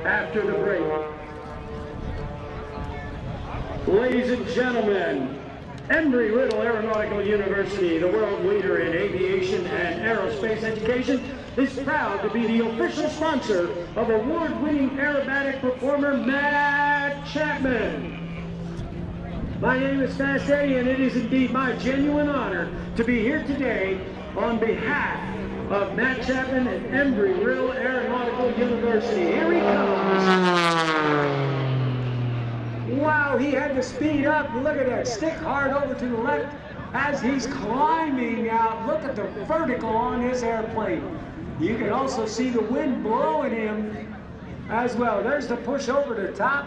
after the break. Ladies and gentlemen, Embry Riddle Aeronautical University, the world leader in aviation and aerospace education, is proud to be the official sponsor of award-winning aerobatic performer Matt Chapman. My name is Fast Eddie, and it is indeed my genuine honor to be here today on behalf of Matt Chapman and Embry Riddle Aeronautical University. Here he comes. Wow, he had to speed up. Look at that, stick hard over to the left as he's climbing out. Look at the vertical on his airplane. You can also see the wind blowing him as well. There's the push over the top.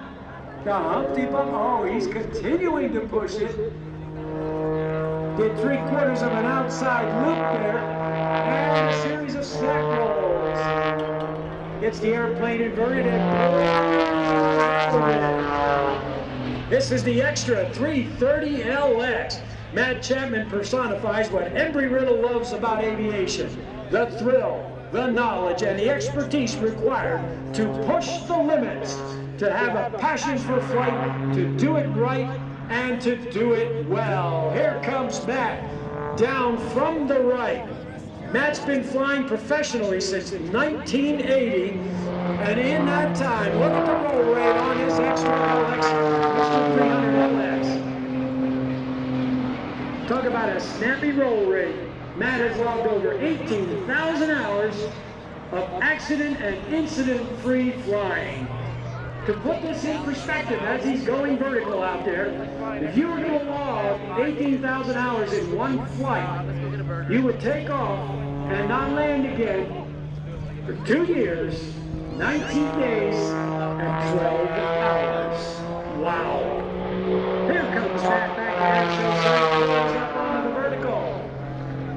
The Humpty Bump. Oh, he's continuing to push it. Did 3/4 of an outside loop there, and a series of stack rolls. Gets the airplane inverted and this is the Extra 330LX. Matt Chapman personifies what Embry Riddle loves about aviation: the thrill, the knowledge, and the expertise required to push the limits, to have a passion for flight, to do it right, and to do it well. Here comes Matt, down from the right. Matt's been flying professionally since 1980, and in that time, look at the roll rate on his Extra LX, Extra 300LX. Talk about a snappy roll rate. Matt has logged over 18,000 hours of accident and incident-free flying. To put this in perspective, as he's going vertical out there, if you were going to log 18,000 hours in one flight, you would take off and not land again for 2 years, 19 days, and 12 hours. Wow. Here comes Matt back in action, up onto the vertical.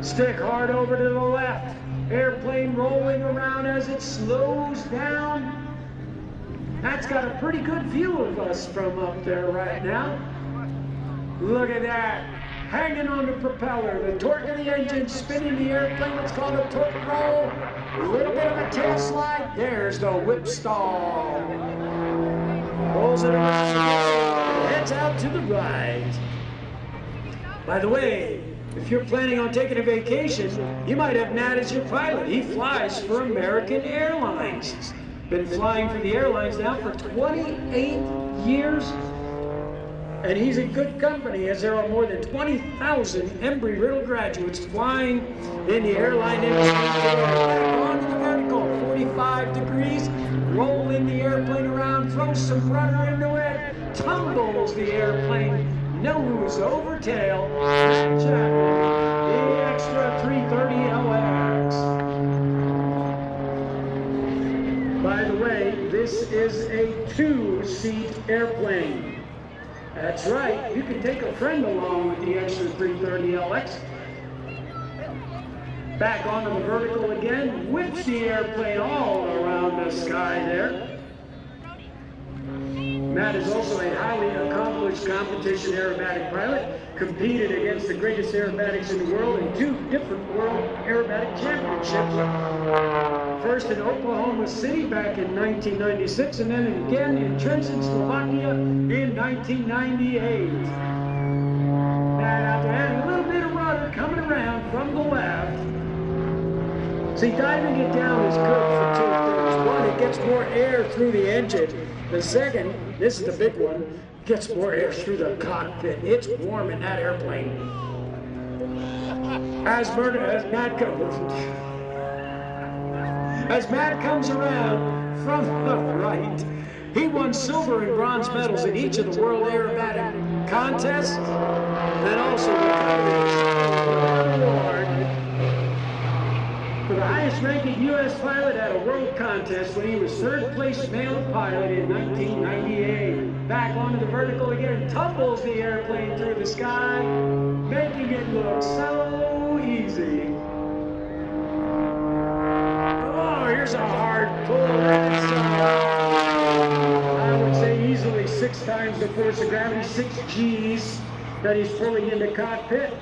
Stick hard over to the left. Airplane rolling around as it slows down. Matt's got a pretty good view of us from up there right now. Look at that. Hanging on the propeller, the torque of the engine spinning the airplane. It's called a torque roll. A little bit of a tail slide. There's the whip stall. Rolls it around, heads out to the right. By the way, if you're planning on taking a vacation, you might have Matt as your pilot. He flies for American Airlines. Been flying for the airlines now for 28 years, and he's in good company, as there are more than 20,000 Embry Riddle graduates flying in the airline industry. Back onto the vertical, 45 degrees, rolling the airplane around, throws some rudder into it, tumbles the airplane, nose over tail. Matt Chapman, the Extra 330LX. By the way, this is a 2-seat airplane. That's right, you can take a friend along with the Extra 330LX. Back onto the vertical again, whips the airplane all around the sky there. Matt is also a highly accomplished competition aerobatic pilot, competed against the greatest aerobatics in the world in 2 different World Aerobatic Championships. First in Oklahoma City back in 1996, and then again in Trenčín, Slovakia in 1998. Matt out there had a little bit of rudder coming around from the left. See, diving it down is good for 2 things. One, it gets more air through the engine. The second, this is the big one, gets more air through the cockpit. It's warm in that airplane. As Matt comes around from the right, he won silver and bronze medals in each of the World Aerobatic contests, and also the award for the highest-ranking U.S. pilot at a world contest when he was 3rd place male pilot in 1998. Back onto the vertical again, tumbles the airplane through the sky, making it look so easy. Oh, here's a hard pull. That's, I would say easily 6 times the force of gravity, 6 G's that he's pulling in the cockpit.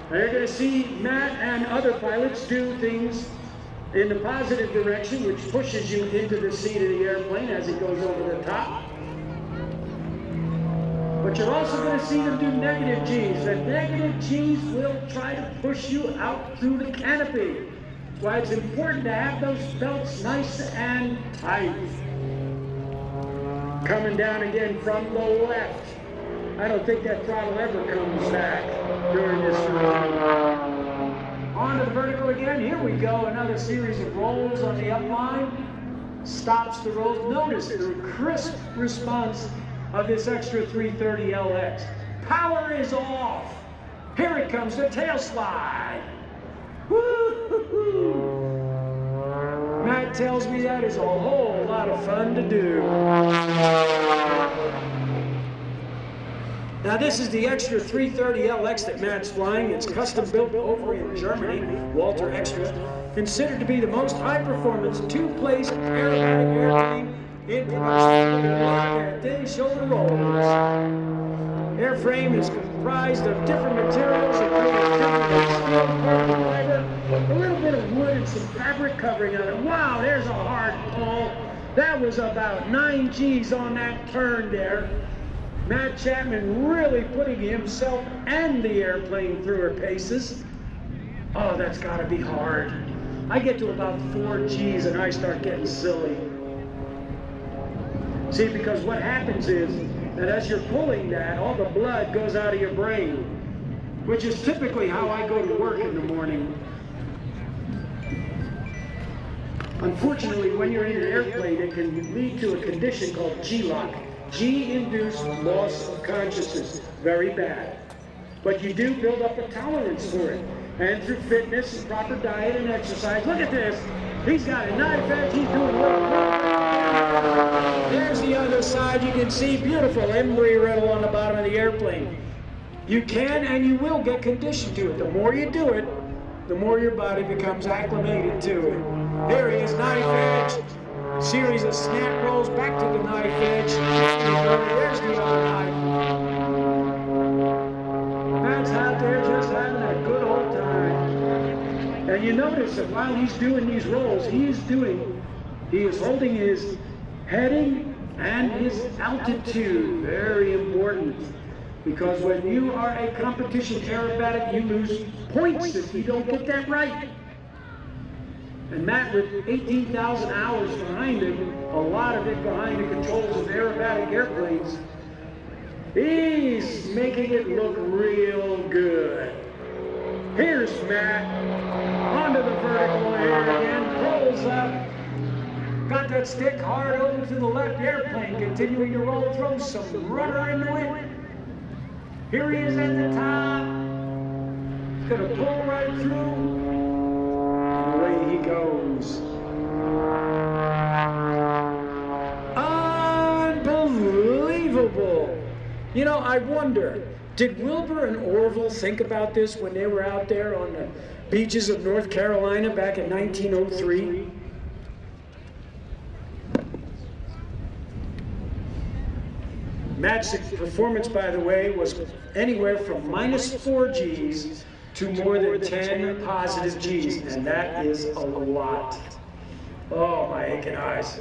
Now you're going to see Matt and other pilots do things in the positive direction, which pushes you into the seat of the airplane as it goes over the top. But you're also going to see them do negative G's. The negative G's will try to push you out through the canopy. That's why it's important to have those belts nice and tight. Coming down again from the left. I don't think that throttle ever comes back during this routine. On to the vertical again. Here we go. Another series of rolls on the upline. Stops the rolls. Notice the crisp response of this extra 330LX. Power is off. Here it comes, the tail slide. Woo-hoo-hoo. Matt tells me that is a whole lot of fun to do. Now this is the extra 330LX that Matt's flying. It's custom built over in Germany, Walter Extra. Considered to be the most high-performance two-place aerobatic airplane in production. Look at these shoulder rolls. Airframe is comprised of different materials, including different steel, carbon fiber, a little bit of wood, and some fabric covering on it. Wow, there's a hard pull. That was about 9 G's on that turn there. Matt Chapman really putting himself and the airplane through her paces. Oh, that's got to be hard. I get to about 4 G's and I start getting silly. See, because what happens is that as you're pulling that, all the blood goes out of your brain, which is typically how I go to work in the morning. Unfortunately, when you're in an airplane, it can lead to a condition called G-lock. G-induced loss of consciousness. Very bad. But you do build up a tolerance for it. And through fitness and proper diet and exercise, look at this. He's got a knife edge. He's doing well. There's the other side. You can see beautiful Embry Riddle on the bottom of the airplane. You can and you will get conditioned to it. The more you do it, the more your body becomes acclimated to it. There he is, knife edge. Series of snap rolls back to the knife edge. There's the other knife. Matt's out there just having a good old time. And you notice that while he's doing these rolls, he is holding his heading and his altitude. Very important. Because when you are a competition aerobatic, you lose points if you don't get that right. And Matt, with 18,000 hours behind him, a lot of it behind the controls of aerobatic airplanes, he's making it look real good. Here's Matt, onto the vertical here again, rolls up, got that stick hard over to the left airplane, continuing to roll, throw some rudder into it. Here he is at the top, he's gonna pull right through. Away he goes. Unbelievable. You know, I wonder, did Wilbur and Orville think about this when they were out there on the beaches of North Carolina back in 1903? Matt's performance, by the way, was anywhere from -4 G's to more than 10 positive G's, and that is a lot. Oh, my aching eyes.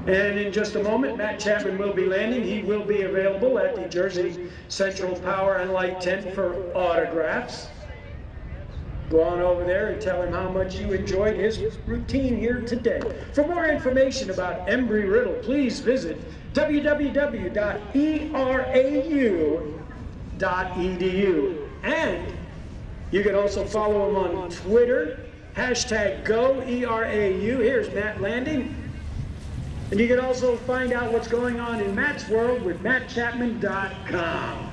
And in just a moment, Matt Chapman will be landing. He will be available at the Jersey Central Power and Light Tent for autographs. Go on over there and tell him how much you enjoyed his routine here today. For more information about Embry Riddle, please visit www.erau.edu. And you can also follow him on Twitter, #GoERAU. Here's Matt landing. And you can also find out what's going on in Matt's world with mattchapman.com.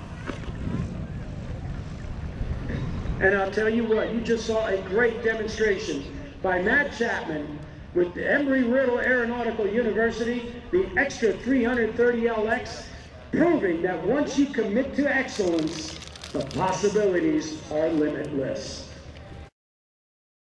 And I'll tell you what, you just saw a great demonstration by Matt Chapman with the Embry Riddle Aeronautical University, the Extra 330LX, proving that once you commit to excellence, the possibilities are limitless.